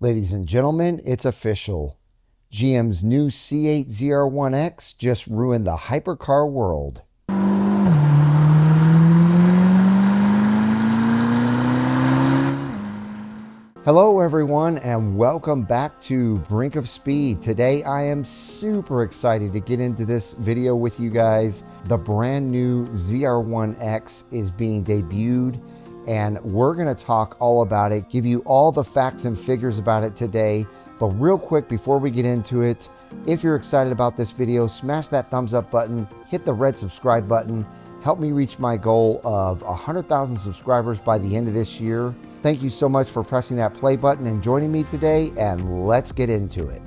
Ladies and gentlemen, it's official. GM's new C8 ZR1X just ruined the hypercar world. Hello everyone and welcome back to Brink of Speed. Today I am super excited to get into this video with you guys. The brand new ZR1X is being debuted and we're going to talk all about it, give you all the facts and figures about it today. But real quick before we get into it, if you're excited about this video, smash that thumbs up button, hit the red subscribe button, help me reach my goal of 100,000 subscribers by the end of this year. Thank you so much for pressing that play button and joining me today, and let's get into it.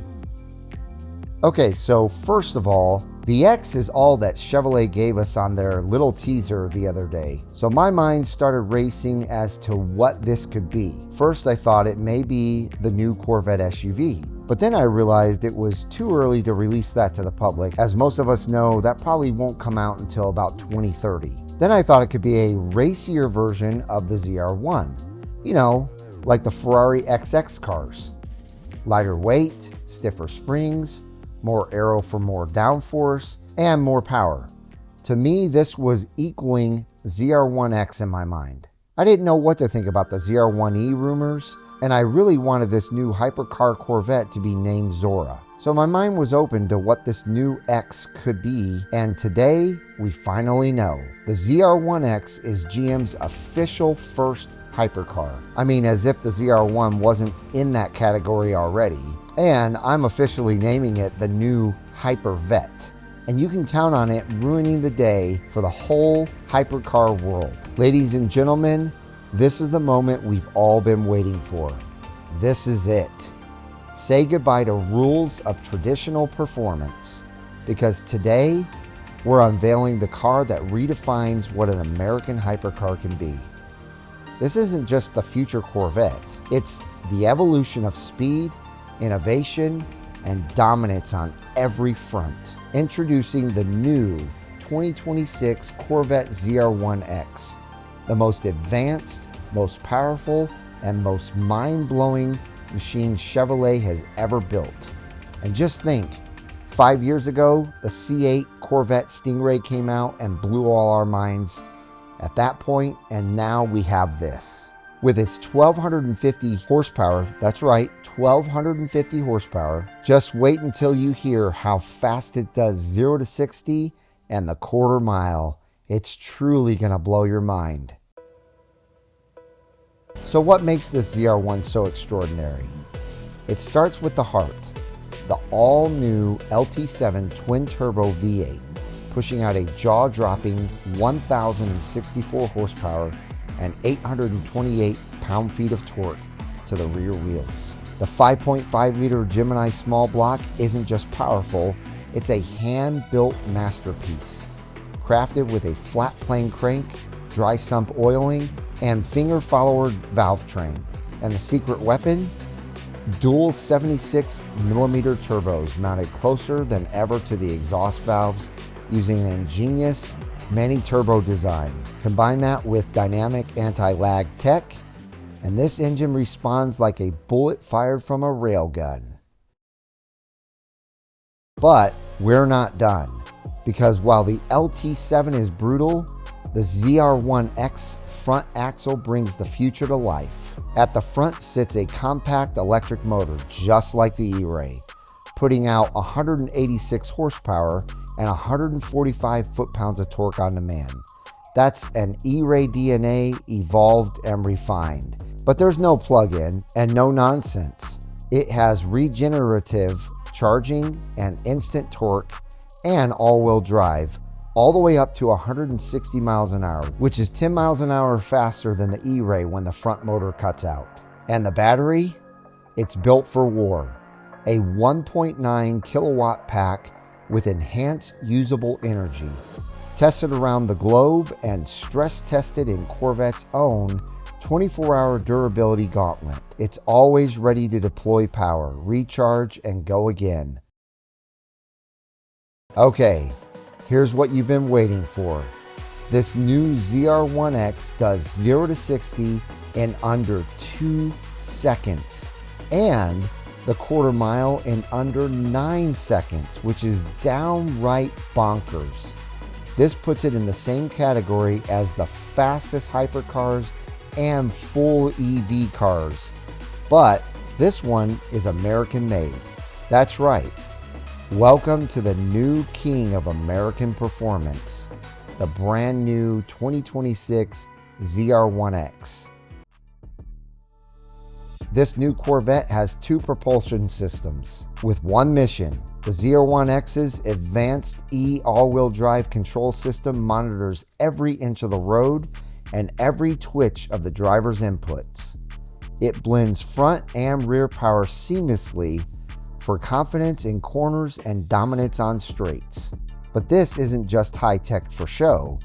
Okay, so first of all, the X is all that Chevrolet gave us on their little teaser the other day. So my mind started racing as to what this could be. First, I thought it may be the new Corvette SUV. But then I realized it was too early to release that to the public. As most of us know, that probably won't come out until about 2030. Then I thought it could be a racier version of the ZR1. You know, like the Ferrari XX cars. Lighter weight, stiffer springs, more aero for more downforce, and more power. To me, this was equaling ZR1X in my mind. I didn't know what to think about the ZR1E rumors, and I really wanted this new hypercar Corvette to be named Zora. So my mind was open to what this new X could be, and today we finally know. The ZR1X is GM's official first hypercar. I mean, as if the ZR1 wasn't in that category already. And I'm officially naming it the new Hypervette. And you can count on it ruining the day for the whole hypercar world. Ladies and gentlemen, this is the moment we've all been waiting for. This is it. Say goodbye to rules of traditional performance, because today we're unveiling the car that redefines what an American hypercar can be. This isn't just the future Corvette, it's the evolution of speed, innovation, and dominance on every front. Introducing the new 2026 Corvette ZR1X, the most advanced, most powerful, and most mind-blowing machine Chevrolet has ever built. And just think, 5 years ago, the C8 Corvette Stingray came out and blew all our minds at that point, and now we have this. With its 1,250 horsepower, that's right, 1,250 horsepower. Just wait until you hear how fast it does 0 to 60 and the quarter mile. It's truly gonna blow your mind. So what makes this ZR1 so extraordinary? It starts with the heart, the all-new LT7 twin-turbo V8, pushing out a jaw-dropping 1,064 horsepower and 828 pound-feet of torque to the rear wheels. The 5.5-liter Gemini small block isn't just powerful, it's a hand-built masterpiece, crafted with a flat plane crank, dry sump oiling, and finger-follower valve train. And the secret weapon? Dual 76mm turbos mounted closer than ever to the exhaust valves using an ingenious many-turbo design. Combine that with dynamic anti-lag tech, and this engine responds like a bullet fired from a railgun. But we're not done, because while the LT7 is brutal, the ZR1X front axle brings the future to life. At the front sits a compact electric motor, just like the E-Ray, putting out 186 horsepower and 145 foot-pounds of torque on demand. That's an E-Ray DNA evolved and refined. But there's no plug-in and no nonsense. It has regenerative charging and instant torque and all-wheel drive, all the way up to 160 miles an hour, which is 10 miles an hour faster than the E-Ray when the front motor cuts out. And the battery? It's built for war. A 1.9 kilowatt pack with enhanced usable energy, tested around the globe and stress tested in Corvette's own 24-hour durability gauntlet. It's always ready to deploy power, recharge, and go again. Okay, here's what you've been waiting for. This new ZR1X does 0 to 60 in under 2 seconds and the quarter mile in under 9 seconds, which is downright bonkers. This puts it in the same category as the fastest hypercars and full EV cars. But this one is American made. That's right. Welcome to the new king of American performance, the brand new 2026 ZR1X. This new Corvette has 2 propulsion systems with one mission. The ZR1X's advanced all-wheel drive control system monitors every inch of the road and every twitch of the driver's inputs. It blends front and rear power seamlessly for confidence in corners and dominance on straights. But this isn't just high-tech for show.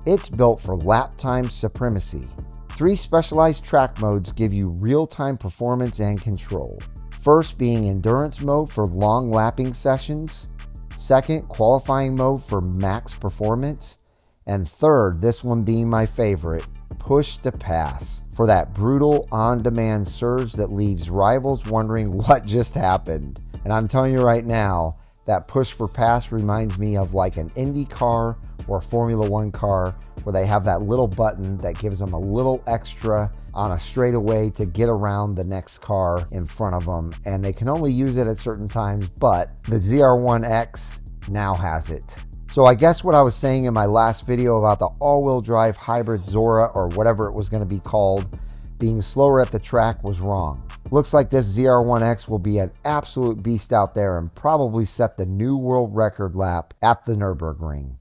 It's built for lap time supremacy. 3 specialized track modes give you real-time performance and control. First being endurance mode for long lapping sessions. Second, qualifying mode for max performance. And third, this one being my favorite, push to pass, for that brutal on-demand surge that leaves rivals wondering what just happened. And I'm telling you right now, that push for pass reminds me of like an Indy car or a Formula One car, where they have that little button that gives them a little extra on a straightaway to get around the next car in front of them. And they can only use it at certain times, but the ZR1X now has it. So I guess what I was saying in my last video about the all-wheel drive hybrid Zora, or whatever it was going to be called, being slower at the track was wrong. Looks like this ZR1X will be an absolute beast out there and probably set the new world record lap at the Nürburgring.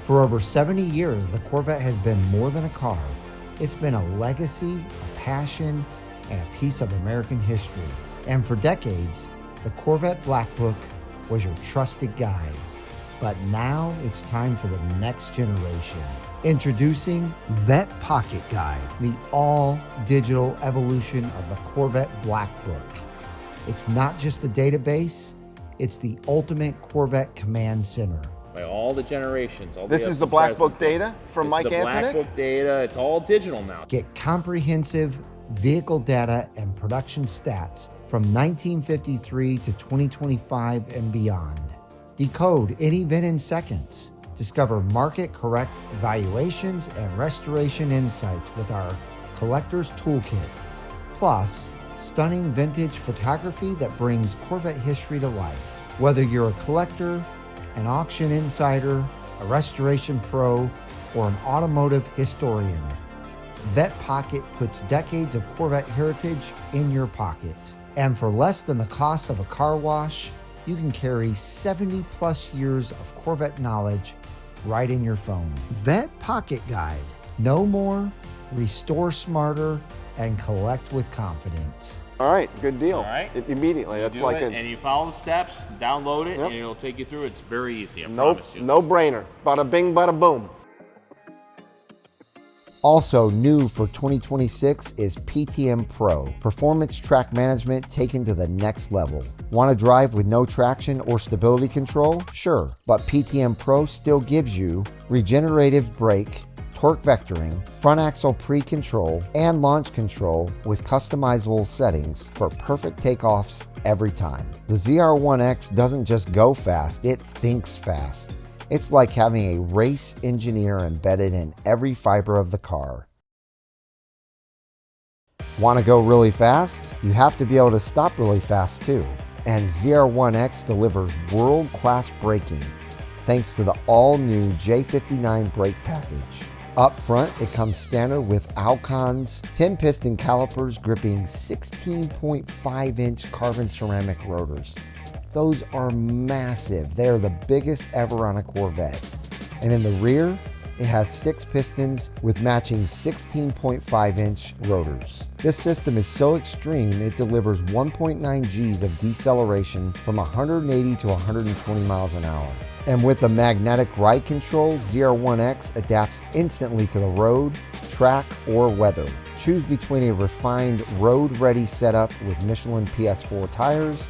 For over 70 years, the Corvette has been more than a car. It's been a legacy, a passion, and a piece of American history. And for decades, the Corvette Black Book was your trusted guide. But now it's time for the next generation. Introducing Vet Pocket Guide, the all-digital evolution of the Corvette Black Book. It's not just a database, it's the ultimate Corvette command center. By all the generations. This is the Black Book data from Mike Antonik? Black Book data. It's all digital now. Get comprehensive vehicle data and production stats from 1953 to 2025 and beyond. Decode any VIN in seconds. Discover market-correct valuations and restoration insights with our Collector's Toolkit. Plus, stunning vintage photography that brings Corvette history to life. Whether you're a collector, an auction insider, a restoration pro, or an automotive historian, Vet Pocket puts decades of Corvette heritage in your pocket. And for less than the cost of a car wash, you can carry 70 plus years of Corvette knowledge right in your phone. Vet Pocket Guide. Know more, restore smarter, and collect with confidence. All right, good deal. All right. Immediately, that's like and you follow the steps, download it, and it'll take you through. It's very easy, I no, promise you. No brainer. Bada bing, bada boom. Also new for 2026 is PTM Pro, performance track management taken to the next level. Want to drive with no traction or stability control? Sure, but PTM Pro still gives you regenerative brake, torque vectoring, front axle pre-control, and launch control with customizable settings for perfect takeoffs every time. The ZR1X doesn't just go fast, it thinks fast. It's like having a race engineer embedded in every fiber of the car. Want to go really fast? You have to be able to stop really fast too. And ZR1X delivers world-class braking thanks to the all-new J59 brake package. Up front, it comes standard with Alcon's 10-piston calipers gripping 16.5-inch carbon ceramic rotors. Those are massive. They are the biggest ever on a Corvette. And in the rear, it has 6 pistons with matching 16.5-inch rotors. This system is so extreme, it delivers 1.9 Gs of deceleration from 180 to 120 miles an hour. And with the magnetic ride control, ZR1X adapts instantly to the road, track, or weather. Choose between a refined road-ready setup with Michelin PS4 tires,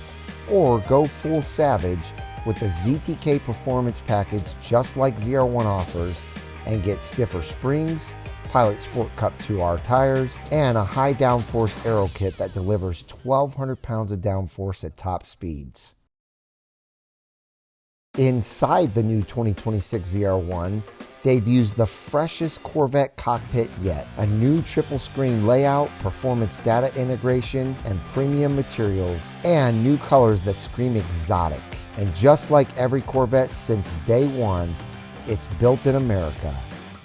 or go full savage with the ZTK Performance Package just like ZR1 offers and get stiffer springs, Pilot Sport Cup 2R tires, and a high downforce aero kit that delivers 1,200 pounds of downforce at top speeds. Inside the new 2026 ZR1 debuts the freshest Corvette cockpit yet, a new triple screen layout, performance data integration, and premium materials, and new colors that scream exotic. And just like every Corvette since day one, it's built in America.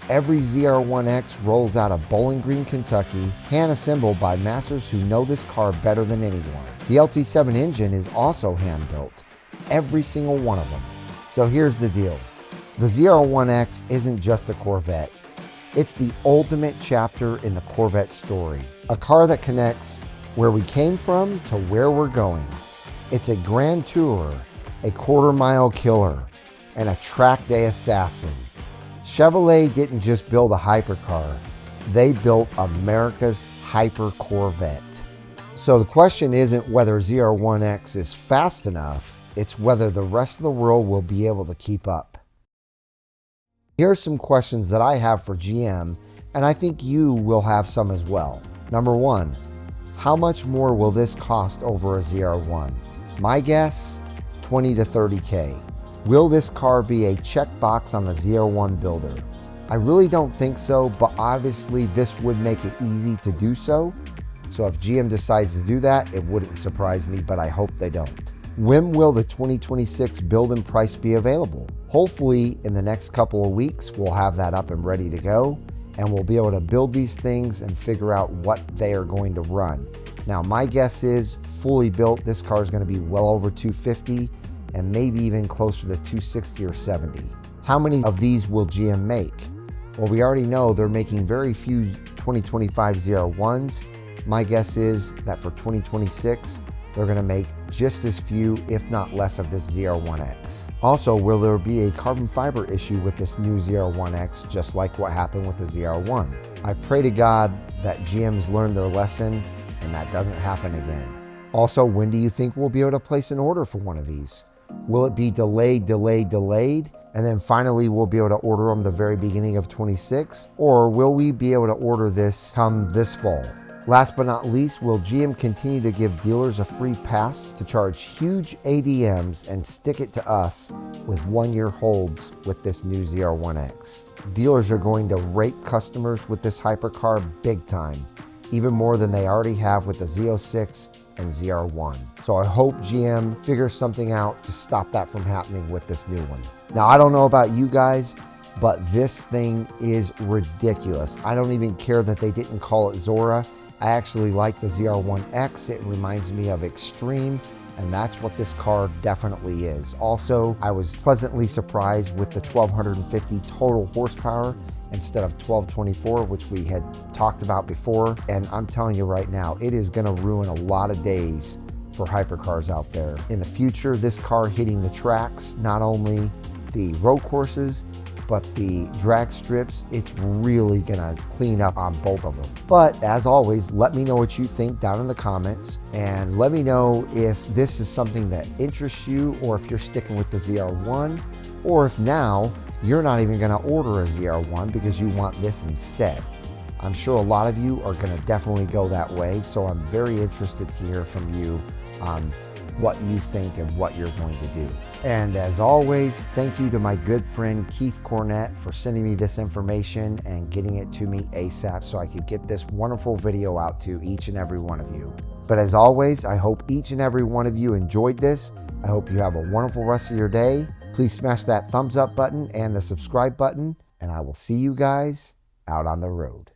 Every ZR1X rolls out of Bowling Green, Kentucky, hand-assembled by masters who know this car better than anyone. The LT7 engine is also hand-built, every single one of them. So here's the deal. The ZR1X isn't just a Corvette. It's the ultimate chapter in the Corvette story. A car that connects where we came from to where we're going. It's a grand tourer, a quarter-mile killer, and a track day assassin. Chevrolet didn't just build a hypercar, they built America's hyper Corvette. So the question isn't whether ZR1X is fast enough, it's whether the rest of the world will be able to keep up. Here are some questions that I have for GM, and I think you will have some as well. Number one, how much more will this cost over a ZR1? My guess, 20 to 30K. Will this car be a checkbox on the ZR1 builder? I really don't think so, but obviously this would make it easy to do so. So if GM decides to do that, it wouldn't surprise me, but I hope they don't. When will the 2026 build and price be available? Hopefully in the next couple of weeks, we'll have that up and ready to go, and we'll be able to build these things and figure out what they are going to run. Now, my guess is fully built, this car is going to be well over 250 and maybe even closer to 260 or 70. How many of these will GM make? Well, we already know they're making very few 2025 ZR1s. My guess is that for 2026, they're going to make just as few, if not less, of this ZR1X. Also, will there be a carbon fiber issue with this new ZR1X, just like what happened with the ZR1? I pray to God that GM's learned their lesson and that doesn't happen again. Also, when do you think we'll be able to place an order for one of these? Will it be delayed, and then finally we'll be able to order them the very beginning of 26? Or will we be able to order this come this fall? Last but not least, will GM continue to give dealers a free pass to charge huge ADMs and stick it to us with 1-year holds with this new ZR1X? Dealers are going to rake customers with this hypercar big time, even more than they already have with the Z06 and ZR1. So I hope GM figures something out to stop that from happening with this new one. Now, I don't know about you guys, but this thing is ridiculous. I don't even care that they didn't call it Zora. I actually like the ZR1X. It reminds me of Extreme, and that's what this car definitely is. Also, I was pleasantly surprised with the 1,250 total horsepower instead of 1,224, which we had talked about before. And I'm telling you right now, it is gonna ruin a lot of days for hypercars out there. In the future, this car hitting the tracks, not only the road courses, but the drag strips, it's really gonna clean up on both of them. But as always, let me know what you think down in the comments, and let me know if this is something that interests you, or if you're sticking with the ZR1, or if now you're not even gonna order a ZR1 because you want this instead. I'm sure a lot of you are gonna definitely go that way, so I'm very interested to hear from you on what you think and what you're going to do. And as always, thank you to my good friend Keith Cornett for sending me this information and getting it to me ASAP so I could get this wonderful video out to each and every one of you. But as always, I hope each and every one of you enjoyed this. I hope you have a wonderful rest of your day. Please smash that thumbs up button and the subscribe button, and I will see you guys out on the road.